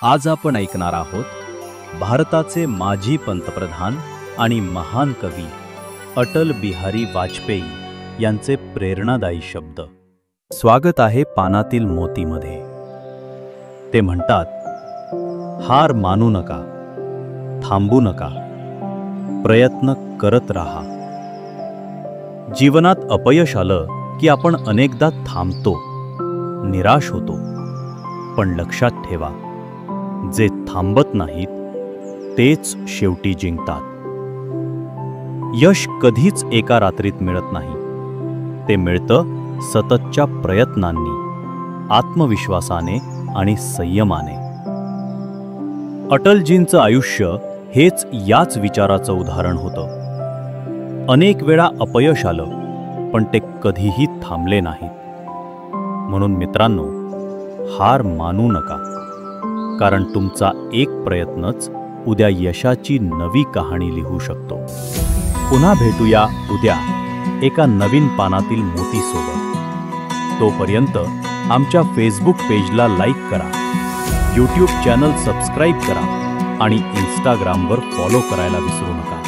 आज आपण ऐकणार आहोत भारताचे माजी पंतप्रधान आणि महान कवी अटल बिहारी वाजपेयी यांचे प्रेरणादायी शब्द. स्वागत आहे पानातील मोतीमध्ये. ते म्हणतात, हार मानू नका, थांबू नका, प्रयत्न करत राहा. जीवनात अपयश आलं की आपण अनेकदा थांबतो, निराश होतो. पण लक्षात ठेवा, जे थांबत नाहीत तेच शेवटी जिंकतात. यश कधीच एका रात्रीत मिळत नाही. ते मिळतं सततच्या प्रयत्नांनी, आत्मविश्वासाने आणि संयमाने. अटलजींचं आयुष्य हेच याच विचाराचं उदाहरण होतं. अनेक वेळा अपयश आलं, पण ते कधीही थांबले नाहीत. म्हणून मित्रांनो, हार मानू नका, कारण तुमचा एक प्रयत्नच उद्या यशाची नवी कहाणी लिहू शकतो. पुन्हा भेटूया उद्या एका नवीन पानातील मोतीसोबत. तोपर्यंत आमच्या फेसबुक पेजला लाईक करा, यूट्यूब चॅनल सबस्क्राईब करा आणि इंस्टाग्रामवर फॉलो करायला विसरू नका.